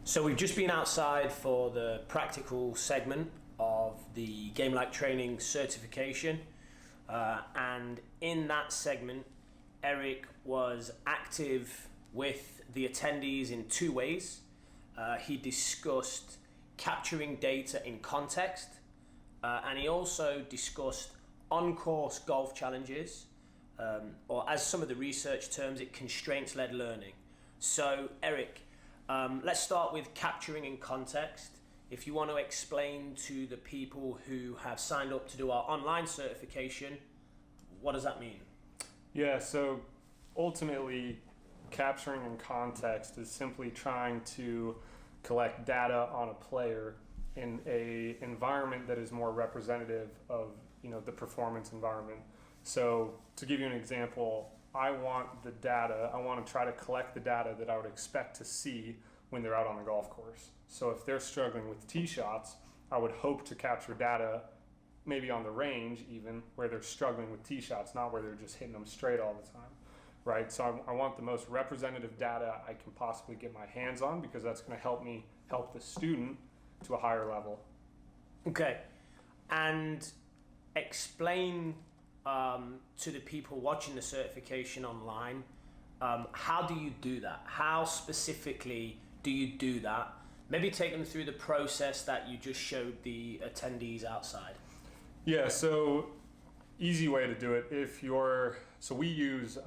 So we've just been outside for the practical segment of the Game Like Training certification, and in that segment, Eric was active with the attendees in two ways. He discussed capturing data in context, and he also discussed on-course golf challenges, or as some of the research terms it, constraints-led learning. So Eric, let's start with capturing in context. If you want to explain to the people who have signed up to do our online certification, what does that mean? Yeah, so ultimately, capturing in context is simply trying to collect data on a player in a environment that is more representative of the performance environment. So to give you an example, I want to try to collect the data that I would expect to see when they're out on the golf course. So if they're struggling with tee shots, I would hope to capture data maybe on the range even where they're struggling with tee shots, not where they're just hitting them straight all the time, right? So I want the most representative data I can possibly get my hands on, because that's going to help me help the student to a higher level. Okay, and explain to the people watching the certification online, how do you do that? How specifically do you do that? Maybe take them through the process that you just showed the attendees outside. Yeah, so easy way to do it. So we use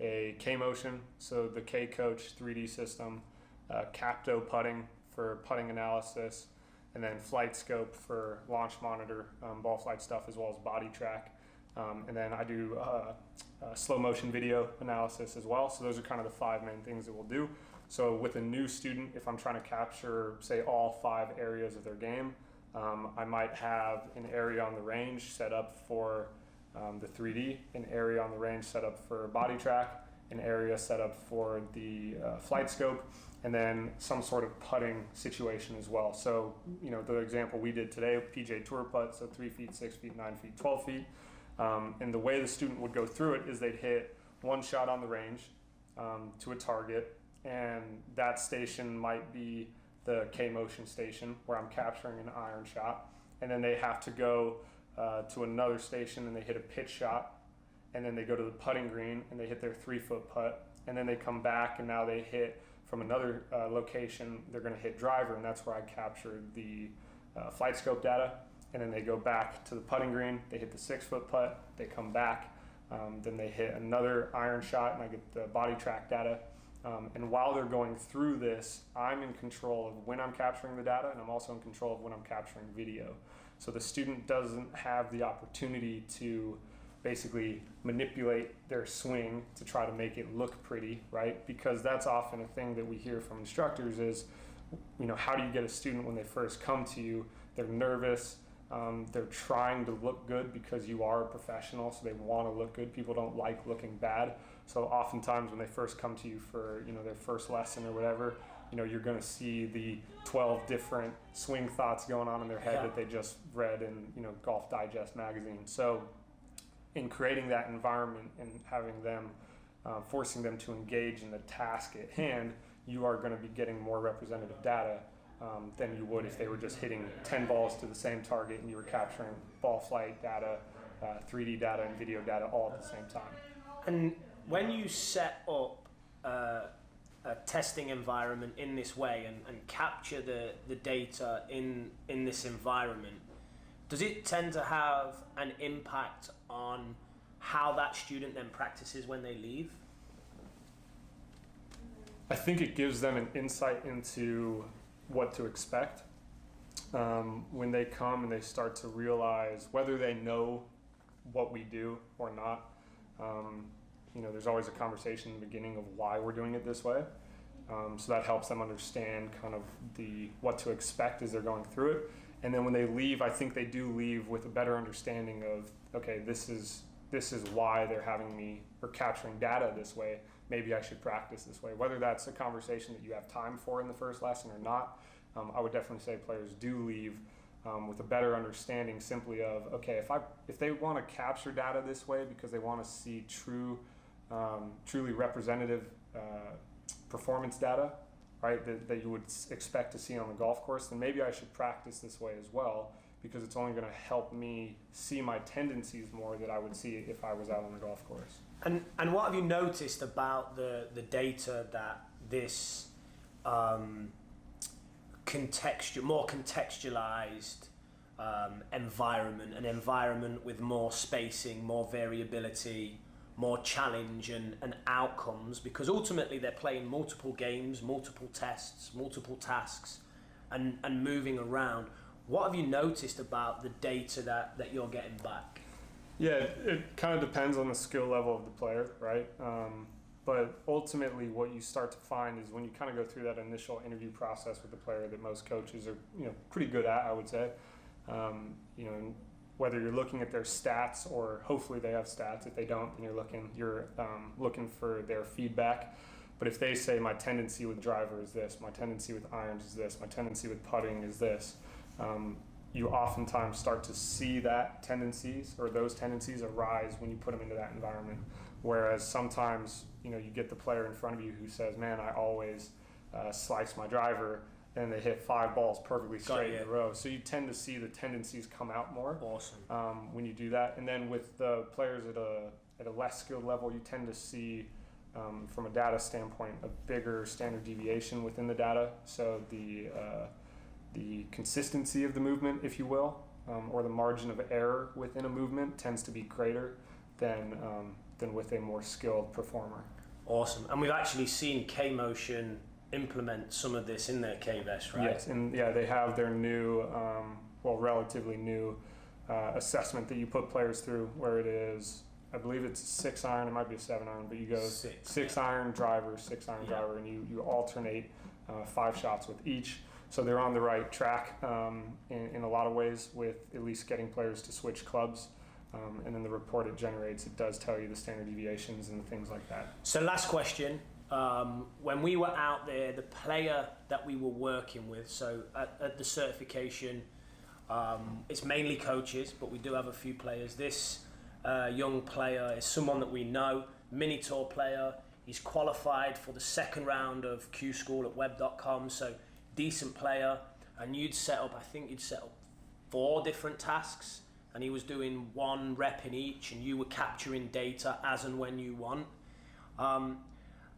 a K-Motion, so the K-Coach 3D system, Capto putting for putting analysis, and then Flight Scope for launch monitor, ball flight stuff, as well as body track. And then I do slow motion video analysis as well. So those are kind of the five main things that we'll do. So with a new student, if I'm trying to capture, say, all 5 areas of their game, I might have an area on the range set up for the 3D, an area on the range set up for body track, an area set up for the flight scope, and then some sort of putting situation as well. So, the example we did today, PGA Tour putt, so 3 feet, 6 feet, 9 feet, 12 feet. And the way the student would go through it is they'd hit one shot on the range to a target, and that station might be the K-Motion station where I'm capturing an iron shot. And then they have to go to another station and they hit a pitch shot, and then they go to the putting green and they hit their 3-foot putt, and then they come back and now they hit from another location, they're going to hit driver, and that's where I captured the flight scope data. And then they go back to the putting green, they hit the 6-foot putt, they come back, then they hit another iron shot, and I get the body track data. And while they're going through this, I'm in control of when I'm capturing the data, and I'm also in control of when I'm capturing video. So the student doesn't have the opportunity to basically manipulate their swing to try to make it look pretty, right? Because that's often a thing that we hear from instructors is, how do you get a student when they first come to you? They're nervous. They're trying to look good because you are a professional, so they want to look good. People don't like looking bad. So oftentimes when they first come to you for their first lesson or whatever, you're going to see the 12 different swing thoughts going on in their head that they just read in Golf Digest magazine. So in creating that environment and having them, forcing them to engage in the task at hand, you are going to be getting more representative data than you would if they were just hitting 10 balls to the same target and you were capturing ball flight data, 3D data, and video data all at the same time. And when you set up a testing environment in this way and capture the data in this environment, does it tend to have an impact on how that student then practices when they leave? I think it gives them an insight into what to expect when they come and they start to realize whether they know what we do or not. There's always a conversation in the beginning of why we're doing it this way. So that helps them understand kind of what to expect as they're going through it. And then when they leave, I think they do leave with a better understanding of, okay, this is why they're having me or capturing data this way. Maybe I should practice this way. Whether that's a conversation that you have time for in the first lesson or not, I would definitely say players do leave with a better understanding simply of, okay, if they want to capture data this way because they want to see truly representative performance data, right, that you would expect to see on the golf course, then maybe I should practice this way as well, because it's only going to help me see my tendencies more that I would see if I was out on the golf course. And what have you noticed about the data that this more contextualized environment, an environment with more spacing, more variability, more challenge and outcomes, because ultimately they're playing multiple games, multiple tests, multiple tasks, and moving around. What have you noticed about the data that you're getting back? Yeah, it kind of depends on the skill level of the player, right? But ultimately what you start to find is when you kind of go through that initial interview process with the player that most coaches are, pretty good at, I would say. Whether you're looking at their stats, or hopefully they have stats. If they don't, then you're looking for their feedback. But if they say my tendency with driver is this, my tendency with irons is this, my tendency with putting is this, you oftentimes start to see that tendencies, or those tendencies arise when you put them into that environment. Whereas sometimes you get the player in front of you who says, man, I always slice my driver, and they hit 5 balls perfectly straight in a row. So you tend to see the tendencies come out more. Awesome. When you do that. And then with the players at a less skilled level, you tend to see, from a data standpoint, a bigger standard deviation within the data. So the consistency of the movement, if you will, or the margin of error within a movement tends to be greater than with a more skilled performer. Awesome. And we've actually seen K-Motion implement some of this in their K-Vest, right? Yes, and they have their new, relatively new assessment that you put players through, where it is, I believe it's 6 iron, it might be a 7 iron, but you go 6 iron driver, 6 iron driver, and you alternate 5 shots with each. So they're on the right track in a lot of ways, with at least getting players to switch clubs. And then the report it generates, it does tell you the standard deviations and things like that. So last question. When we were out there, the player that we were working with, so at the certification, it's mainly coaches, but we do have a few players. This young player is someone that we know, mini tour player. He's qualified for the 2nd round of Q School at web.com, so decent player. And you'd set up 4 different tasks, and he was doing 1 rep in each, and you were capturing data as and when you want.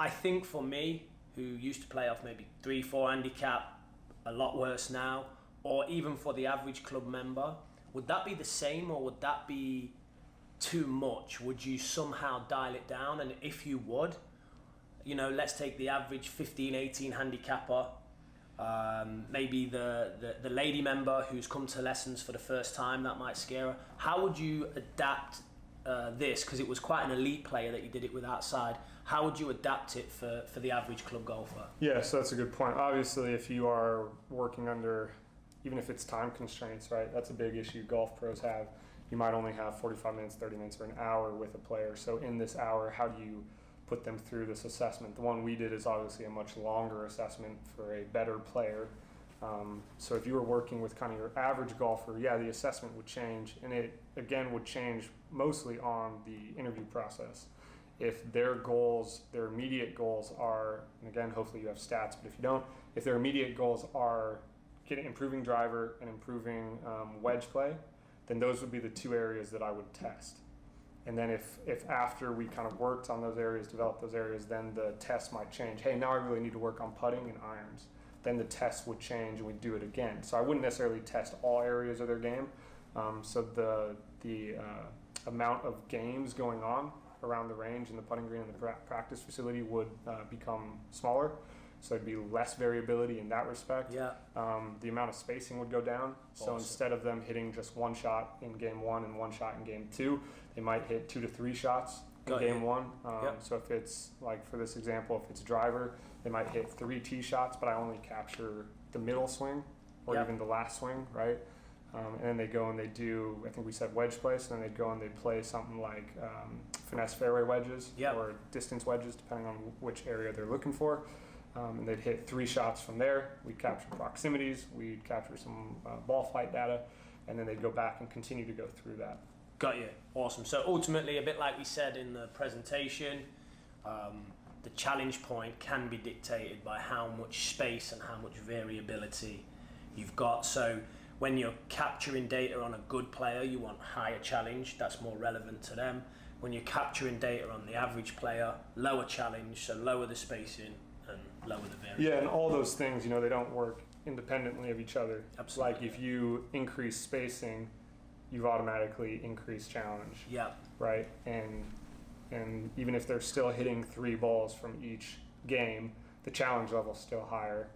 I think for me, who used to play off maybe 3-4 handicap, a lot worse now, or even for the average club member, would that be the same, or would that be too much? Would you somehow dial it down? And if you would, let's take the average 15-18 handicapper, maybe the lady member who's come to lessons for the first time, that might scare her. How would you adapt this? Because it was quite an elite player that you did it with outside. How would you adapt it for the average club golfer? Yeah, so that's a good point. Obviously, if you are working under, even if it's time constraints, right, that's a big issue golf pros have. You might only have 45 minutes, 30 minutes, or an hour with a player. So in this hour, how do you put them through this assessment? The one we did is obviously a much longer assessment for a better player. So if you were working with kind of your average golfer, the assessment would change, and it again would change mostly on the interview process. If their goals, their immediate goals are, and again, hopefully you have stats, but if you don't, if their immediate goals are improving driver and improving wedge play, then those would be the 2 areas that I would test. And then if after we kind of worked on those areas, developed those areas, then the test might change. Hey, now I really need to work on putting and irons. Then the test would change and we'd do it again. So I wouldn't necessarily test all areas of their game. So the amount of games going on around the range and the putting green and the practice facility would become smaller. So there'd be less variability in that respect. Yeah. The amount of spacing would go down. So Awesome. Instead of them hitting just 1 shot in game 1 and 1 shot in game 2, they might hit 2 to 3 shots in game 1. So if it's, like for this example, if it's driver, they might hit 3 tee shots, but I only capture the middle swing or even the last swing, right? And then they go and they do, I think we said wedge play, so then they'd go and they'd play something like finesse fairway wedges or distance wedges, depending on which area they're looking for. And they'd hit 3 shots from there. We'd capture proximities, we'd capture some ball flight data, and then they'd go back and continue to go through that. Got you. Awesome. So ultimately, a bit like we said in the presentation, the challenge point can be dictated by how much space and how much variability you've got. So when you're capturing data on a good player, you want higher challenge, that's more relevant to them. When you're capturing data on the average player, lower challenge, so lower the spacing and lower the variability. Yeah, and all those things, you know, they don't work independently of each other. Absolutely. Like if you increase spacing, you've automatically increased challenge, Yeah, right? And even if they're still hitting 3 balls from each game, the challenge level's still higher,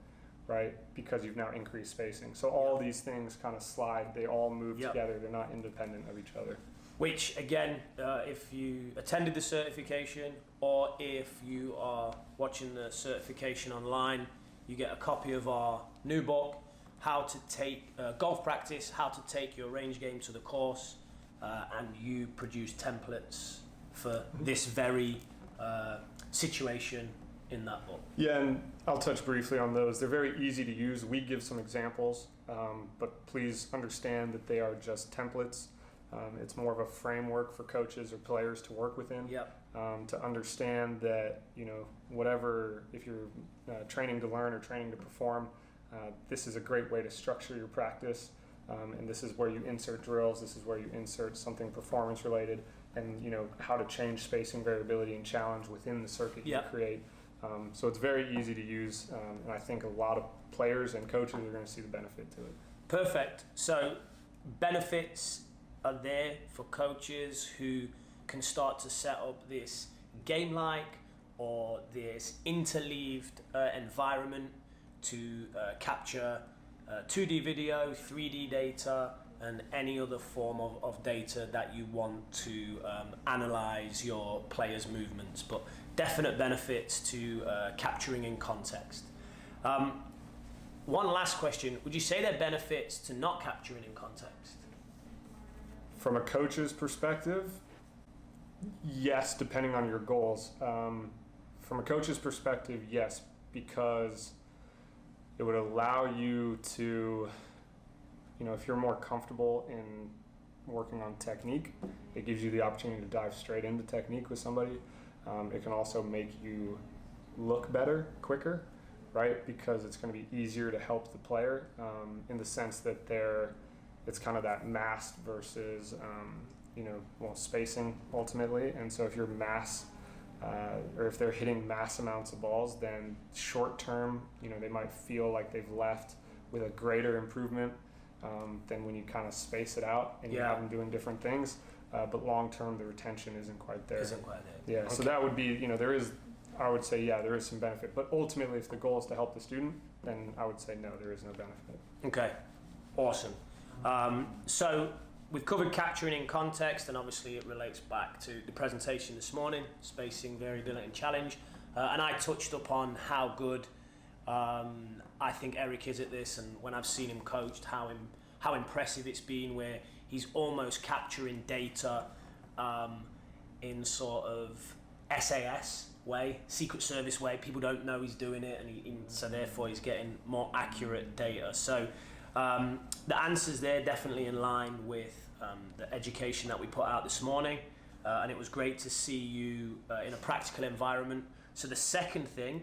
right? Because you've now increased spacing. So all these things kind of slide, they all move together, they're not independent of each other. which again, if you attended the certification or if you are watching the certification online, you get a copy of our new book, How to Take Golf Practice, How to Take Your Range Game to the Course, and you produce templates for this very situation in that book. Yeah, and I'll touch briefly on those. They're very easy to use. We give some examples, but please understand that they are just templates. It's more of a framework for coaches or players to work within. Yep. To understand that, you know, whatever, if you're training to learn or training to perform, this is a great way to structure your practice. And this is where you insert drills. This is where you insert something performance related, and you know how to change spacing, variability, and challenge within the circuit you create. So it's very easy to use, and I think a lot of players and coaches are going to see the benefit to it. Perfect. So benefits are there for coaches who can start to set up this game-like or this interleaved environment to capture 2D video, 3D data, and any other form of data that you want to analyze your players' movements, but definite benefits to capturing in context. One last question, would you say there are benefits to not capturing in context? From a coach's perspective, yes, depending on your goals. From a coach's perspective, yes, because it would allow you to, you know, if you're more comfortable in working on technique, it gives you the opportunity to dive straight into technique with somebody. It can also make you look better quicker, right? Because it's going to be easier to help the player in the sense that it's kind of that mass versus, spacing ultimately. And so if you're mass, or if they're hitting mass amounts of balls, then short term, you know, they might feel like they've left with a greater improvement than when you kind of space it out and you have them doing different things. But long term, the retention isn't quite there. Yeah, okay. So that would be, you know, I would say, there is some benefit. But ultimately, if the goal is to help the student, then I would say no, there is no benefit. Okay, awesome. So we've covered capturing in context, and obviously it relates back to the presentation this morning, spacing, variability, and challenge. And I touched upon how good I think Eric is at this, and when I've seen him coached, how impressive it's been, where he's almost capturing data in sort of SAS way, Secret Service way. People don't know he's doing it, and so therefore he's getting more accurate data. So the answers there definitely in line with the education that we put out this morning, and it was great to see you in a practical environment. So the second thing